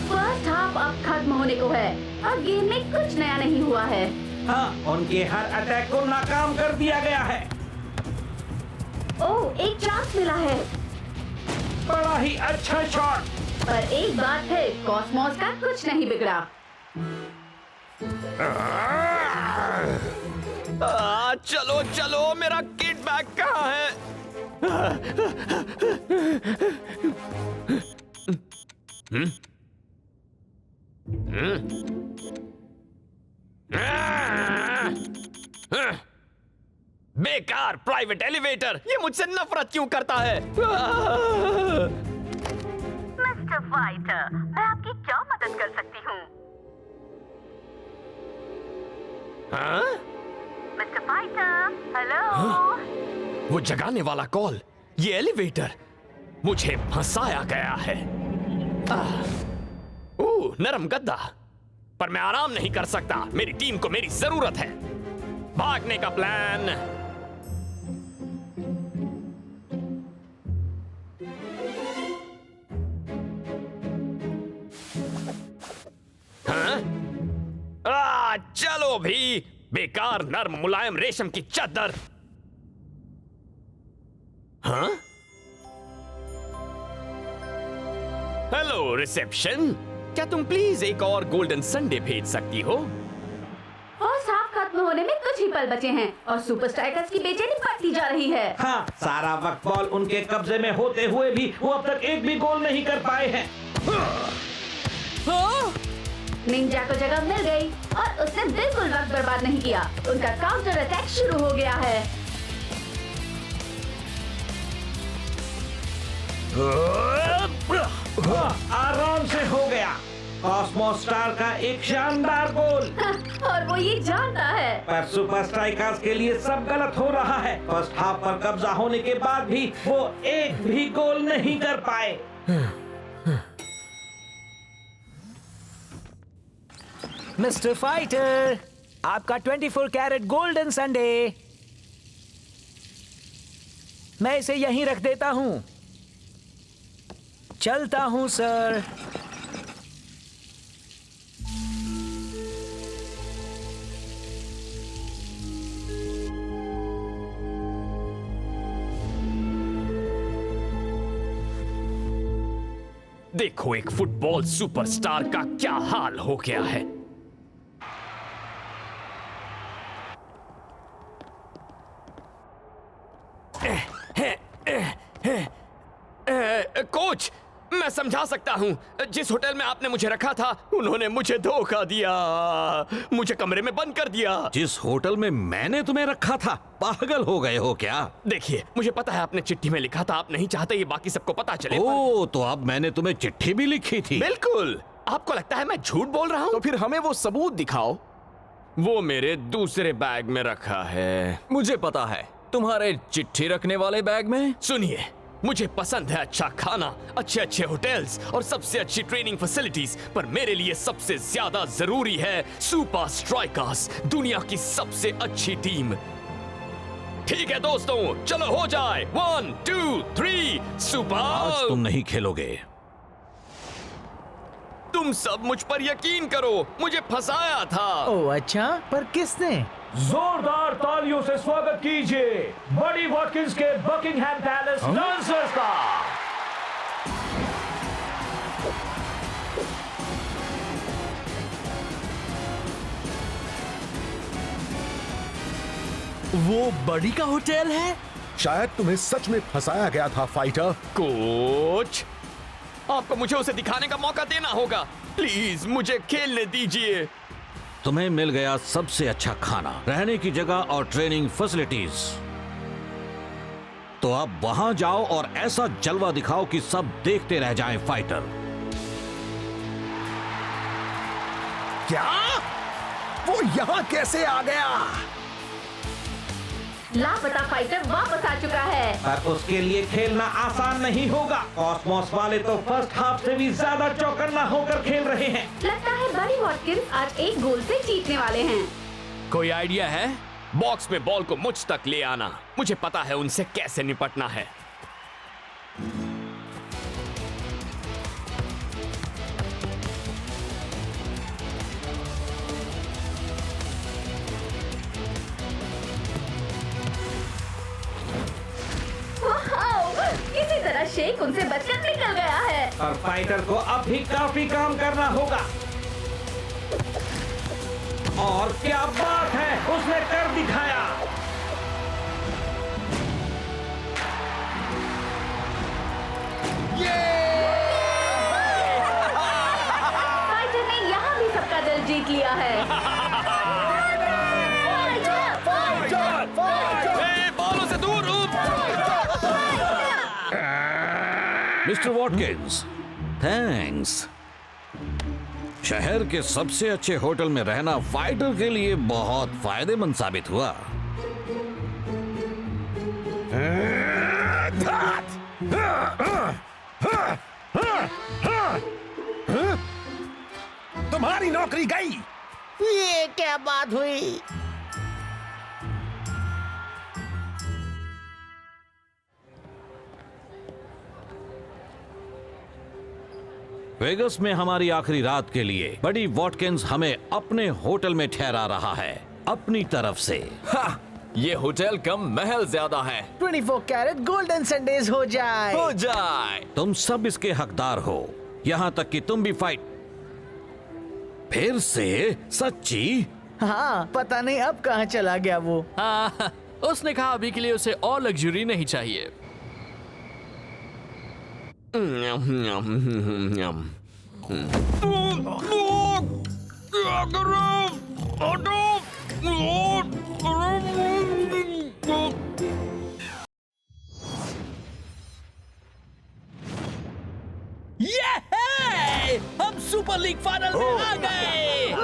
फर्स्ट हाफ अब खत्म होने को है और गेम में कुछ नया नहीं हुआ है। हाँ, उनके हर अटैक को नाकाम कर दिया गया है। ओह, एक चांस मिला है। बड़ा ही अच्छा शॉट। पर एक बात है, कॉस्मोस का कुछ नहीं बिगड़ा। चलो चलो, मेरा किट बैग कहाँ है? बेकार प्राइवेट एलिवेटर, ये मुझसे नफरत क्यों करता है? मिस्टर फाइटर, मैं आपकी क्या मदद कर सकती हूँ? Mister fighter, hello. वो जगाने वाला कॉल, ये एलिवेटर, मुझे फंसाया गया है। नरम गद्दा, पर मैं आराम नहीं कर सकता। मेरी टीम को मेरी जरूरत है। भागने का प्लान। हाँ? चलो भी, बेकार नर्म मुलायम रेशम की चादर। हाँ? हेलो रिसेप्शन, क्या तुम प्लीज एक और गोल्डन संडे भेज सकती हो? और साफ खत्म होने में कुछ ही पल बचे हैं और सुपर स्ट्राइकर्स की बेचैनी बढ़ती जा रही है। हाँ, सारा वक्त बॉल उनके कब्जे में होते हुए भी वो अब तक एक भी गोल नहीं कर पाए हैं। निंजा को जगह मिल गई और उसने बिल्कुल वक्त बर्बाद नहीं किया। उनका काउंटर अटैक शुरू हो गया है। आराम से हो गया। कॉस्मोस स्टार का एक शानदार गोल। और वो ये जानता है। पर सुपर स्ट्राइकर्स के लिए सब गलत हो रहा है। फर्स्ट हाफ पर कब्जा होने के बाद भी वो एक भी गोल नहीं कर पाए। मिस्टर फाइटर, आपका 24 कैरेट गोल्डन संडे। मैं इसे यहीं रख देता हूं। चलता हूं सर। देखो एक फुटबॉल सुपरस्टार का क्या हाल हो गया है। कोच, मैं समझा सकता हूं। जिस होटल में आपने मुझे रखा था, उन्होंने मुझे धोखा दिया, मुझे कमरे में बंद कर दिया। जिस होटल में मैंने तुम्हें रखा था, पागल हो गए हो क्या? देखिए, मुझे पता है आपने चिट्ठी में लिखा था, आप नहीं चाहते ये बाकी सबको पता चले। ओ, तो अब मैंने तुम्हें चिट्ठी भी लिखी थी। बिल्कुल। आपको लगता है मैं झूठ बोल रहा हूं? तो फिर हमें वो सबूत दिखाओ। वो मेरे दूसरे बैग में रखा है। मुझे पता है, तुम्हारे चिट्ठी रखने वाले बैग में। सुनिए, मुझे पसंद है अच्छा खाना, अच्छे अच्छे होटल्स और सबसे अच्छी ट्रेनिंग फैसिलिटीज, पर मेरे लिए सबसे ज्यादा जरूरी है सुपर स्ट्राइकर्स, दुनिया की सबसे अच्छी टीम। ठीक है दोस्तों, चलो हो जाए। 1 2 3 सुपर। आज तुम नहीं खेलोगे। तुम सब मुझ पर यकीन करो, मुझे फंसाया था। ओह अच्छा, पर किसने? जोरदार तालियों से स्वागत कीजिए बडी वॉटकिंस के बकिंगहैम पैलेस लांसर्स का। वो बड़ी का होटल है? शायद तुम्हें सच में फंसाया गया था फाइटर। कोच, आपको मुझे उसे दिखाने का मौका देना होगा। प्लीज मुझे खेलने दीजिए। तुम्हें मिल गया सबसे अच्छा खाना, रहने की जगह और ट्रेनिंग फैसिलिटीज। तो अब वहां जाओ और ऐसा जलवा दिखाओ कि सब देखते रह जाएं फाइटर। क्या? वो यहाँ कैसे आ गया? लापता फाइटर वापस आ चुका है। पर उसके लिए खेलना आसान नहीं होगा। कॉस्मोस वाले तो फर्स्ट हाफ से भी ज्यादा चौकन्ना होकर खेल रहे हैं। लगता है बड़ी वॉटकिंस आज एक गोल से जीतने वाले हैं। कोई आइडिया है? बॉक्स में बॉल को मुझ तक ले आना। मुझे पता है उनसे कैसे निपटना है। किसी तरह शेख उनसे बचकर निकल गया है। पर फाइटर को अब भी काफी काम करना होगा। और क्या बात है, उसने कर दिखाया। फाइटर ने यहाँ भी सबका दिल जीत लिया है। बालों से दूर। Mister Watkins, thanks. शहर के सबसे अच्छे होटल में रहना फाइटर के लिए बहुत फायदेमंद साबित हुआ। तुम्हारी नौकरी गई। ये क्या बात हुई? वेगस में हमारी आखिरी रात के लिए बड़ी वॉटकिंस हमें अपने होटल में ठहरा रहा है अपनी तरफ से। ये होटल कम महल ज्यादा है। 24 कैरेट गोल्डन संडेज हो जाए। हो जाए। तुम सब इसके हकदार हो, यहाँ तक कि तुम भी फाइट। फिर से सच्ची? हाँ, पता नहीं अब कहाँ चला गया वो। हाँ, उसने कहा अभी के लिए उसे और लग्जरी नहीं चाहिए। ये हम सुपर लीग फाइनल में आ गए।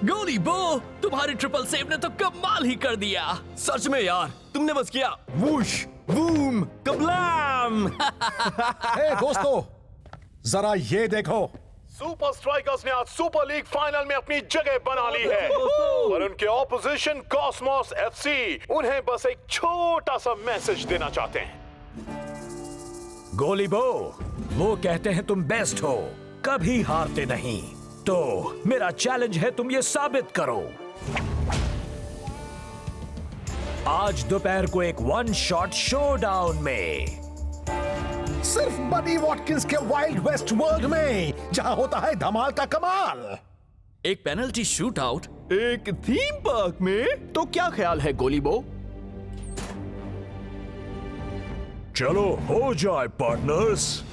गोली बो, तुम्हारी ट्रिपल सेव ने तो कमाल ही कर दिया। सच में यार, तुमने बस किया वुश बूम कबलाम। हे दोस्तों, जरा ये देखो, सुपर स्ट्राइकर्स ने आज सुपर लीग फाइनल में अपनी जगह बना ली है और उनके ऑपोजिशन कॉस्मोस एफसी उन्हें बस एक छोटा सा मैसेज देना चाहते हैं। गोली बो, वो कहते हैं तुम बेस्ट हो, कभी हारते नहीं। तो मेरा चैलेंज है, तुम ये साबित करो। आज दोपहर को एक वन शॉट शोडाउन में, सिर्फ बडी वॉटकिंस के वाइल्ड वेस्ट वर्ल्ड में, जहां होता है धमाल का कमाल। एक पेनल्टी शूट आउट एक थीम पार्क में? तो क्या ख्याल है गोली बो? चलो हो जाए पार्टनर्स।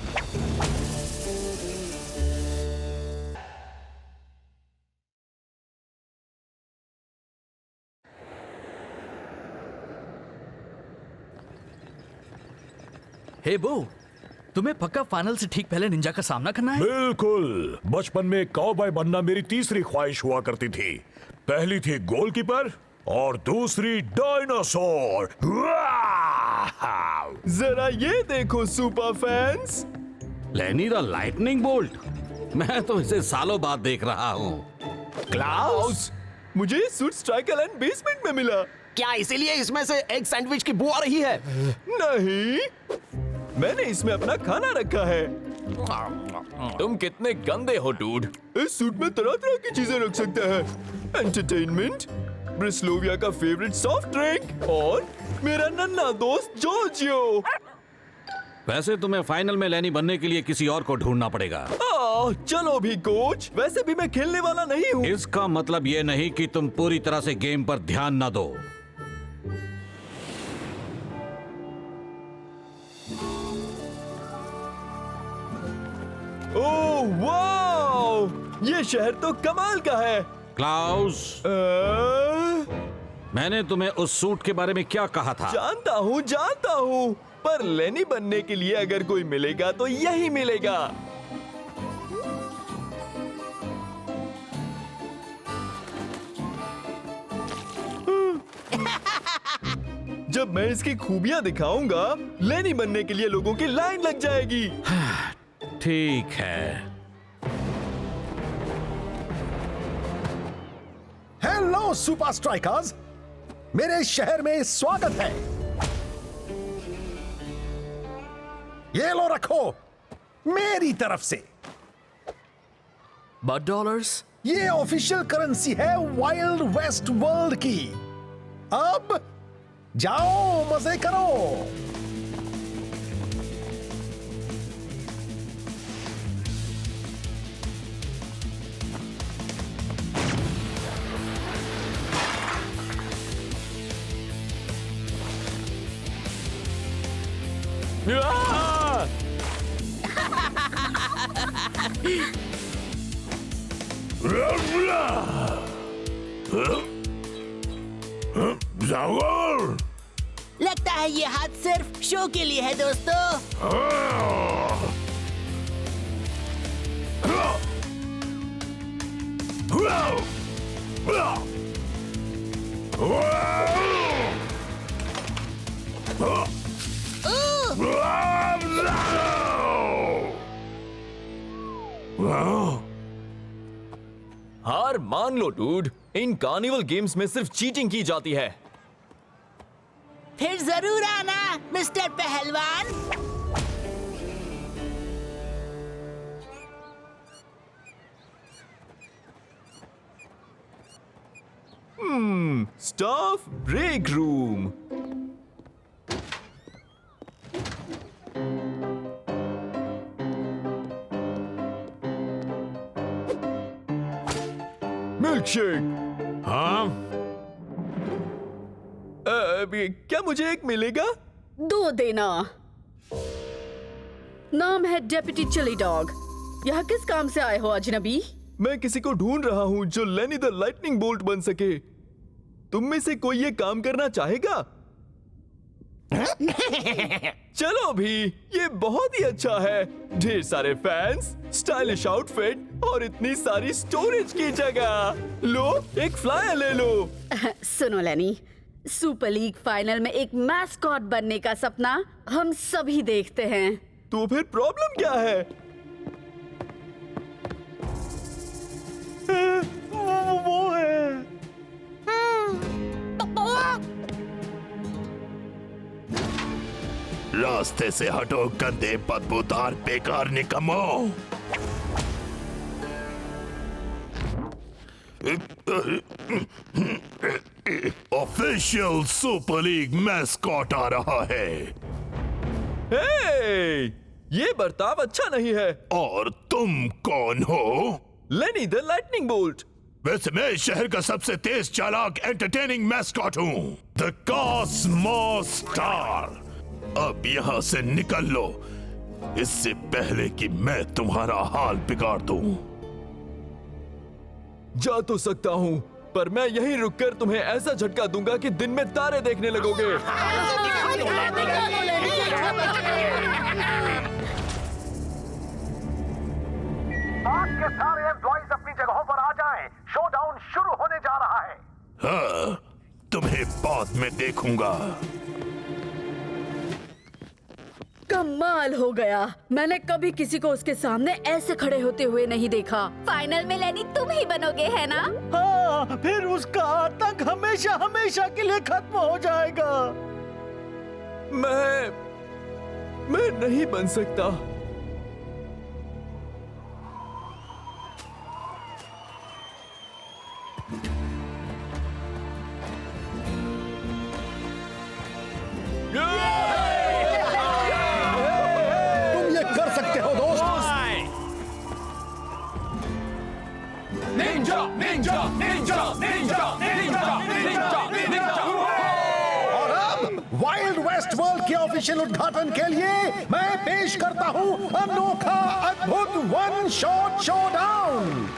हे बो, तुम्हें पक्का फाइनल से ठीक पहले निंजा का सामना करना है? बिल्कुल। बचपन में काउबॉय बनना मेरी तीसरी ख्वाहिश हुआ करती थी। पहली थी गोलकीपर और दूसरी डायनासोर। जरा ये देखो सुपर फैंस, लेनी द लाइटनिंग बोल्ट। मैं तो इसे सालों बाद देख रहा हूँ। क्लाउस, मुझे सूट स्ट्राइकर एंड बेसमेंट में मिला। क्या इसीलिए इसमें से एक सैंडविच की बू आ रही है? नहीं, मैंने इसमें अपना खाना रखा है। तुम कितने गंदे हो डूड। इस सूट में तरह तरह की चीजें रख सकते हैं। एंटरटेनमेंट, ब्रिस्लोविया का फेवरेट सॉफ्ट ड्रिंक और मेरा नन्हा दोस्त जॉर्जियो। वैसे तुम्हें फाइनल में लेनी बनने के लिए किसी और को ढूंढना पड़ेगा। चलो भी कोच, वैसे भी मैं खेलने वाला नहीं हूँ। इसका मतलब ये नहीं कि तुम पूरी तरह से गेम पर ध्यान न दो। ओह वाह, ये शहर तो कमाल का है। क्लाउस, मैंने तुम्हें उस सूट के बारे में क्या कहा था? जानता हूँ, पर लेनी बनने के लिए अगर कोई मिलेगा तो यही मिलेगा। जब मैं इसकी खूबियां दिखाऊंगा, लेनी बनने के लिए लोगों की लाइन लग जाएगी। ठीक है। हेलो सुपर स्ट्राइकर्स, मेरे शहर में स्वागत है। ये लो रखो, मेरी तरफ से। But dollars? ये ऑफिशियल करेंसी है वाइल्ड वेस्ट वर्ल्ड की। अब जाओ मजे करो। लगता है ये हाथ सिर्फ शो के लिए है दोस्तों। हार मान लो डूड, इन कार्निवल गेम्स में सिर्फ चीटिंग की जाती है। फिर जरूर आना मिस्टर पहलवान। Staff break room. मिल्कशेक। हाँ? क्या मुझे एक मिलेगा? 2 देना। नाम है डेप्यूटी चिली डॉग। यहाँ किस काम से आए हो अजनबी? मैं किसी को ढूंढ रहा हूँ जो लेनी द लाइटनिंग बोल्ट बन सके। तुम में से कोई ये काम करना चाहेगा? चलो भी, ये बहुत ही अच्छा है। ढेर सारे फैंस, स्टाइलिश आउटफिट और इतनी सारी स्टोरेज की जगह। लो, एक फ्लायर ले लो। सुनो लेनी, सुपर लीग फाइनल में एक मैस्कॉट बनने का सपना हम सभी देखते हैं। तो फिर प्रॉब्लम क्या है? वो है। रास्ते से हटो गंदे बदबूदार बेकार निकम्मो। ऑफिशियल सुपर लीग मैस्कॉट आ रहा है। हे, ये बर्ताव अच्छा नहीं है। और तुम कौन हो? लेनी द लाइटनिंग बोल्ट। वैसे मैं शहर का सबसे तेज चालाक एंटरटेनिंग मैस्कॉट हूँ, द कॉस्मोस स्टार। अब यहाँ से निकल लो, इससे पहले कि मैं तुम्हारा हाल बिगाड़ दूं। जा तो सकता हूँ, पर मैं यहीं रुककर तुम्हें ऐसा झटका दूंगा कि दिन में तारे देखने लगोगे। के सारे एम्प्लॉइज अपनी जगहों पर आ जाएं। शोडाउन शुरू होने जा रहा है। हाँ, तुम्हें बाद में देखूंगा। कमाल हो गया। मैंने कभी किसी को उसके सामने ऐसे खड़े होते हुए नहीं देखा। फाइनल में लेनी तुम ही बनोगे, है ना? हाँ, फिर उसका आतंक हमेशा हमेशा के लिए खत्म हो जाएगा। मैं नहीं बन सकता। तुम ये कर सकते हो दोस्त। Ninja Ninja Ninja Ninja Ninja Ninja Ninja. और अब वाइल्ड वेस्ट वर्ल्ड के ऑफिशियल उद्घाटन के लिए मैं पेश करता हूं अनोखा अद्भुत वन शॉट शोडाउन।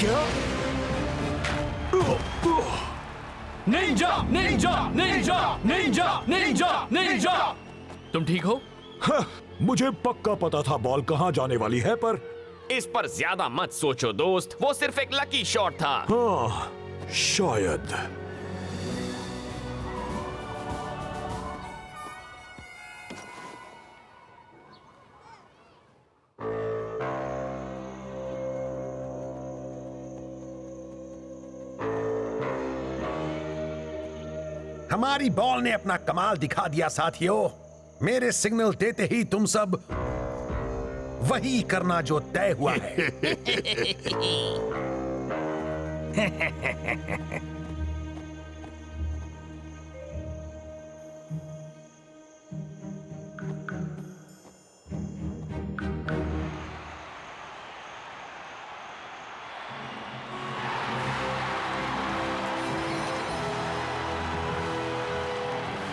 क्या? Ninja Ninja Ninja Ninja Ninja Ninja. तुम ठीक हो? हाँ, मुझे पक्का पता था बॉल कहां जाने वाली है, पर इस पर ज्यादा मत सोचो दोस्त, वो सिर्फ एक लकी शॉट था। हाँ, शायद। हमारी बॉल ने अपना कमाल दिखा दिया साथियों। मेरे सिग्नल देते ही तुम सब वही करना जो तय हुआ है।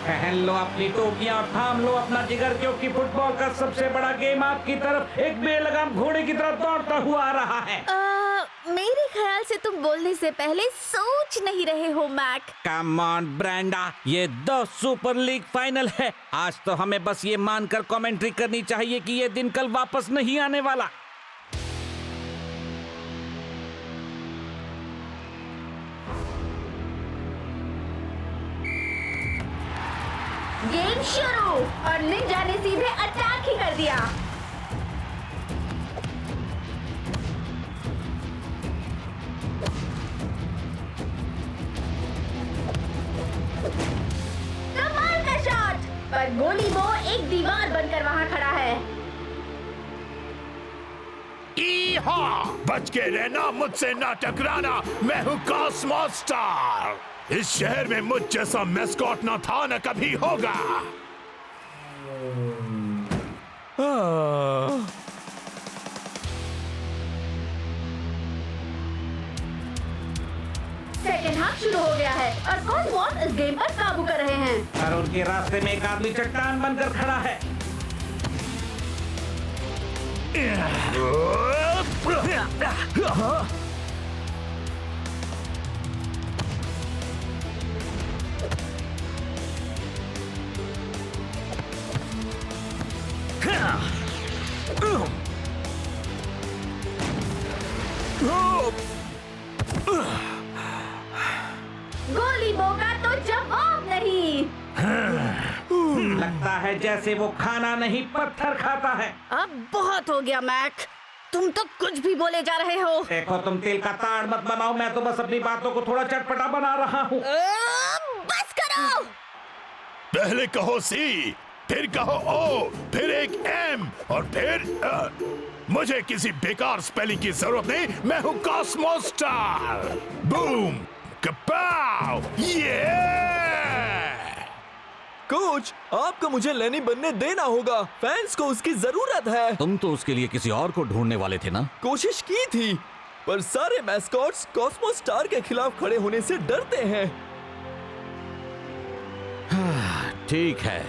पहन लो अपनी टोपियां और थाम लो अपना जिगर, क्योंकि फुटबॉल का सबसे बड़ा गेम आपकी तरफ एक बेलगाम घोड़े की तरफ दौड़ता हुआ आ रहा है। मेरे ख्याल से तुम बोलने से पहले सोच नहीं रहे हो मैक। कम ऑन ब्रेंडा, ये 2 सुपर लीग फाइनल है। आज तो हमें बस ये मानकर कमेंट्री करनी चाहिए कि ये दिन कल वापस नहीं आने वाला। गेम शुरू और निंजा ने सीधे अटैक ही कर दिया। कमाल का शॉट, पर गोली बो एक दीवार बनकर वहां खड़ा है। ईहा! बच के रहना, मुझसे ना टकराना। मैं हूँ कॉस्मोस स्टार। इस शहर में मुझ जैसा मैस्कॉट ना था न कभी होगा। सेकेंड हाफ शुरू हो गया है और कॉस्मोस इस गेम पर काबू कर रहे हैं। और उनके रास्ते में एक आदमी चट्टान बनकर खड़ा है। गोली बो का तो जवाब नहीं। लगता है जैसे वो खाना नहीं पत्थर खाता है। अब बहुत हो गया मैक, तुम तो कुछ भी बोले जा रहे हो। देखो तुम तिल का ताड़ मत बनाओ, मैं तो बस अपनी बातों को थोड़ा चटपटा बना रहा हूँ। बस करो। पहले कहो सी, फिर कहो ओ, फिर एक एम और फिर मुझे किसी बेकार स्पेलिंग की जरूरत नहीं। मैं हूँ कॉस्मोस स्टार। बूम कपाव। ये कोच, आपको मुझे लेनी बनने देना होगा। फैंस को उसकी जरूरत है। तुम तो उसके लिए किसी और को ढूंढने वाले थे ना? कोशिश की थी, पर सारे मैस्कॉट्स कॉस्मोस स्टार के खिलाफ खड़े होने से डरते हैं। ठीक है,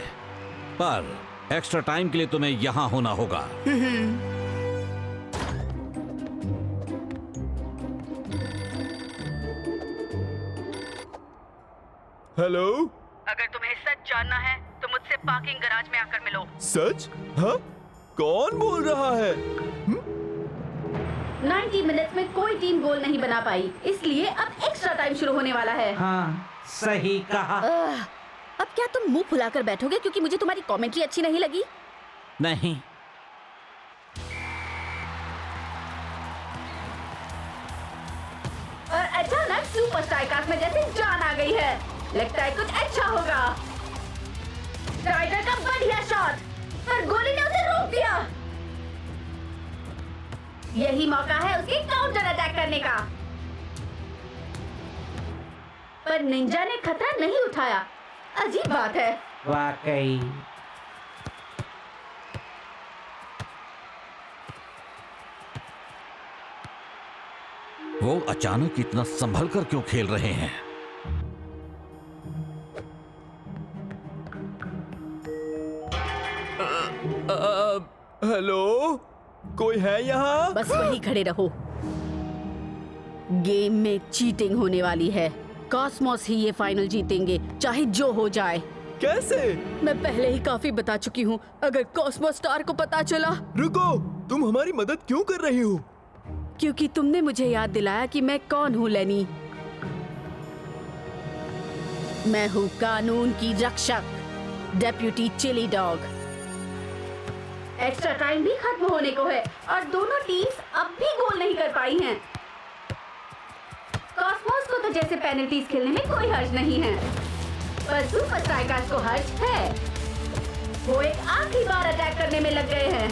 पर एक्स्ट्रा टाइम के लिए तुम्हें यहाँ होना होगा। हेलो, अगर तुम्हें सच जानना है तो मुझसे पार्किंग गराज में आकर मिलो। सच? हाँ? कौन बोल रहा है? 90 मिनट्स में कोई टीम गोल नहीं बना पाई, इसलिए अब एक्स्ट्रा टाइम शुरू होने वाला है। हाँ, सही कहा। अब क्या तुम मुंह फुलाकर बैठोगे क्योंकि मुझे तुम्हारी कमेंट्री अच्छी नहीं लगी? नहीं। और अचानक सुपर स्ट्राइकर्स में जैसे जान आ गई है। लगता है कुछ अच्छा होगा। स्ट्राइकर का बढ़िया शॉट, पर गोली ने उसे रोक दिया। यही मौका है उसके काउंटर अटैक करने का, पर निंजा ने खतरा नहीं उठाया। अजीब बात है। वाकई। वो अचानक इतना संभल कर क्यों खेल रहे हैं? हेलो, कोई है यहाँ? बस वहीं खड़े रहो। गेम में चीटिंग होने वाली है। कॉस्मोस ही ये फाइनल जीतेंगे, चाहे जो हो जाए। कैसे? मैं पहले ही काफी बता चुकी हूँ। अगर कॉस्मोस स्टार को पता चला। रुको, तुम हमारी मदद क्यों कर रही हो? क्योंकि तुमने मुझे याद दिलाया कि मैं कौन हूँ लेनी। मैं हूँ कानून की रक्षक, deputy chili dog. Extra time भी खत्म होने को है और दोनों टीम्स अब भी गोल नहीं कर पाई हैं। कॉस्मोस को तो जैसे पेनल्टीज खेलने में कोई हर्ज नहीं है, पर सुपर स्ट्राइकर्स को हर्ज है। वो एक आखिरी बार अटैक करने में लग गए हैं।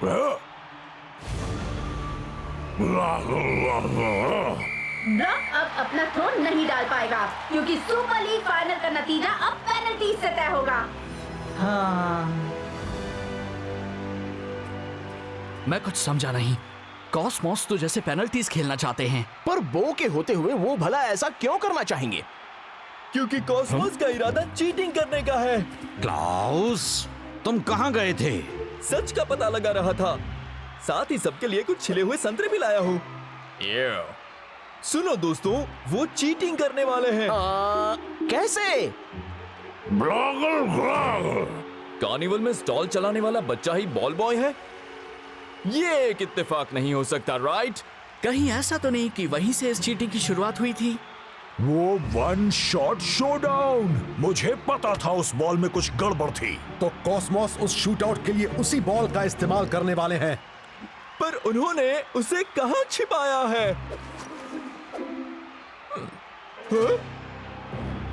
ब्रॉक अब अपना थ्रोन नहीं डाल पाएगा क्योंकि सुपर लीग फाइनल का नतीजा अब पेनल्टी से तय होगा। हाँ। मैं कुछ समझा नहीं। कॉस्मोस तो जैसे पेनल्टीज खेलना चाहते हैं, पर बो के होते हुए वो भला ऐसा क्यों करना चाहेंगे? क्योंकि कॉस्मोस का इरादा चीटिंग करने का है। क्लाउस, तुम कहाँ गए थे? सच का पता लगा रहा था, साथ ही सबके लिए कुछ छिले हुए संतरे भी लाया हूँ। सुनो दोस्तों, वो चीटिंग करने वाले हैं। कैसे? कार्निवल में स्टॉल चलाने वाला बच्चा ही बॉल बॉय है? ये एक इत्तेफाक नहीं हो सकता, राइट? कहीं ऐसा तो नहीं कि वहीं से इस चीटिंग की शुरुआत हुई थी? वो वन शॉट शोडाउन, मुझे पता था उस बॉल में कुछ गड़बड़ थी। तो कॉस्मोस उस शूटआउट के लिए उसी बॉल का इस्तेमाल करने वाले हैं। पर उन्होंने उसे कहां छिपाया है?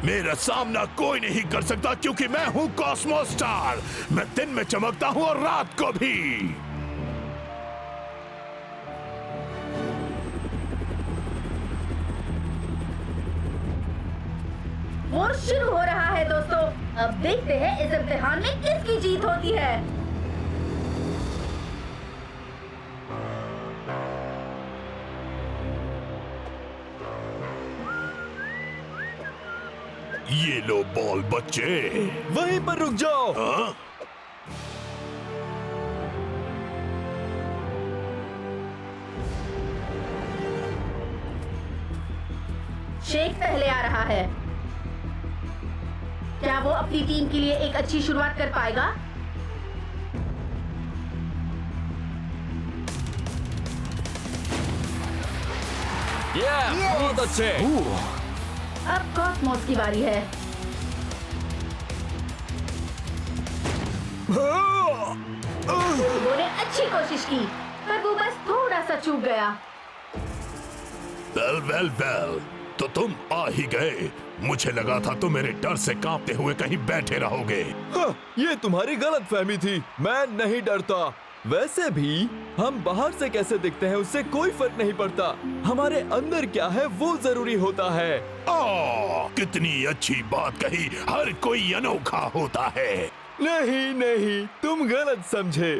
मेरा सामना कोई नहीं कर सकता क्योंकि मैं हूं कॉस्मोस स्टार। मैं दिन में चमकता हूं और रात को भी। वोट शुरू हो रहा है दोस्तों। अब देखते हैं इस इम्तिहान में किसकी जीत होती है। ये लो बॉल बच्चे। वहीं पर रुक जाओ। हाँ? शेख पहले आ रहा है। क्या वो अपनी टीम के लिए एक अच्छी शुरुआत कर पाएगा? बहुत अच्छे। अब कॉस्मोस की बारी है। वो ने अच्छी कोशिश की, पर वो बस थोड़ा सा चूक गया। वेल, तो तुम आ ही गए। मुझे लगा था तुम मेरे डर से कांपते हुए कहीं बैठे रहोगे। हाँ, ये तुम्हारी गलतफहमी थी। मैं नहीं डरता। वैसे भी हम बाहर से कैसे दिखते हैं उससे कोई फर्क नहीं पड़ता। हमारे अंदर क्या है वो जरूरी होता है। कितनी अच्छी बात कही। हर कोई अनोखा होता है। नहीं, तुम गलत समझे।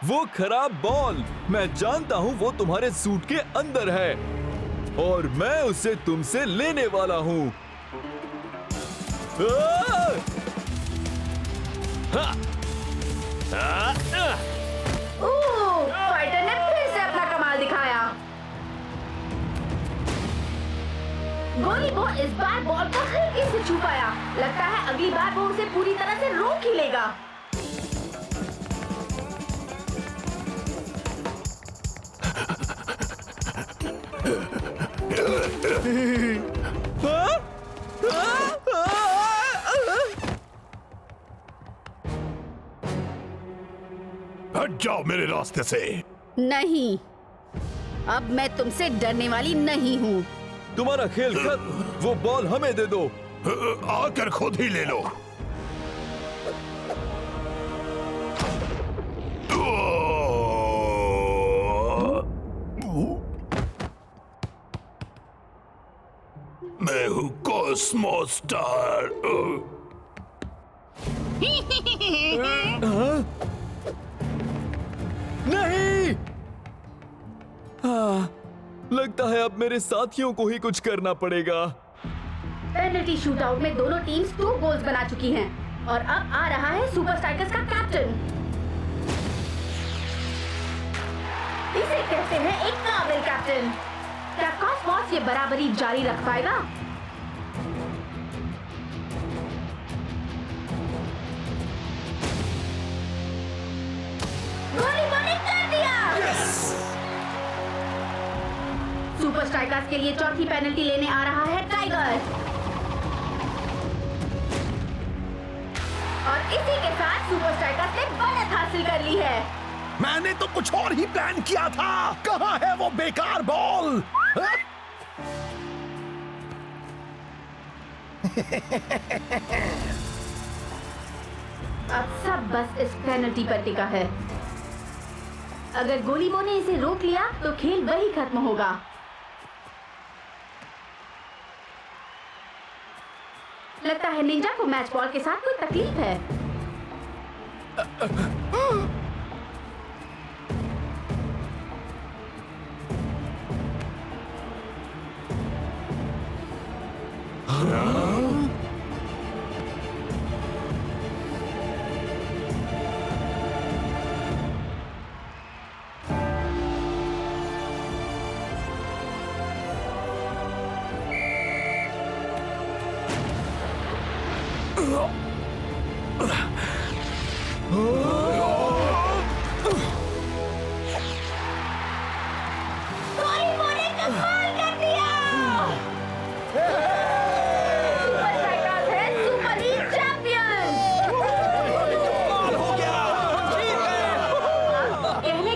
वो खराब बॉल, मैं जानता हूँ वो तुम्हारे सूट के अंदर है और मैं उसे तुमसे लेने वाला हूँ। फाइटर ने फिर से अपना कमाल दिखाया। गोली वो इस बार बॉल को हल्के से छू पाया। लगता है अगली बार वो उसे पूरी तरह से रोक ही लेगा। हट जाओ मेरे रास्ते से। नहीं, अब मैं तुमसे डरने वाली नहीं हूँ। तुम्हारा खेल खत्म। वो बॉल हमें दे दो। आकर खुद ही ले लो। मैं हूँ कॉस्मोस स्टार। नहीं। लगता है अब मेरे साथियों को ही कुछ करना पड़ेगा। पेनल्टी शूटआउट में दोनों टीम्स 2 गोल्स बना चुकी हैं और अब आ रहा है सुपर स्ट्राइकर्स का कैप्टन। इसे कहते हैं एक काबिल कैप्टन। क्या कॉस्मोस ये बराबरी जारी रख पाएगा? गोली कर दिया। सुपर स्ट्राइकर्स के लिए चौथी पेनल्टी लेने आ रहा है टाइगर। और इसी के साथ सुपर स्ट्राइकर्स ने बढ़त हासिल कर ली है। मैंने तो कुछ और ही प्लान किया था। कहाँ है वो बेकार बॉल? अब सब बस इस पेनल्टी पर टिका है। अगर गोलीबो ने इसे रोक लिया तो खेल वही खत्म होगा। लगता है निंजा को मैच बॉल के साथ कोई तकलीफ है। कहने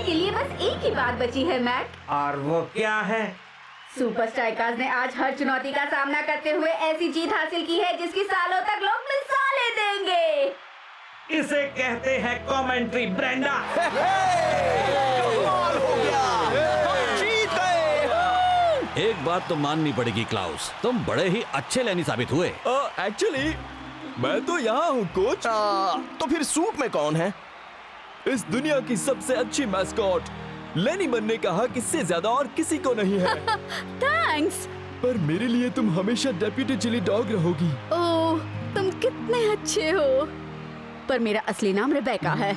के लिए बस एक ही बात बची है मैट। और वो क्या है? सुपर स्ट्राइकर्स ने आज हर चुनौती का सामना करते हुए ऐसी जीत हासिल की है जिसकी सालों तक लोग मिसालें देंगे। इसे कहते हैं कमेंट्री ब्रेंडा। एक बात तो माननी पड़ेगी क्लाउस, तुम बड़े ही अच्छे लेनी साबित हुए। एक्चुअली मैं तो यहाँ हूँ कोच। तो फिर सूट में कौन है? इस दुनिया की सबसे अच्छी मैस्कॉट लेनी बनने का हक इससे ज्यादा और किसी को नहीं है। थैंक्स। पर मेरे लिए तुम हमेशा डेप्यूटी चिली डॉग रहोगी। ओह, तुम कितने अच्छे हो। पर मेरा असली नाम रेबेका है।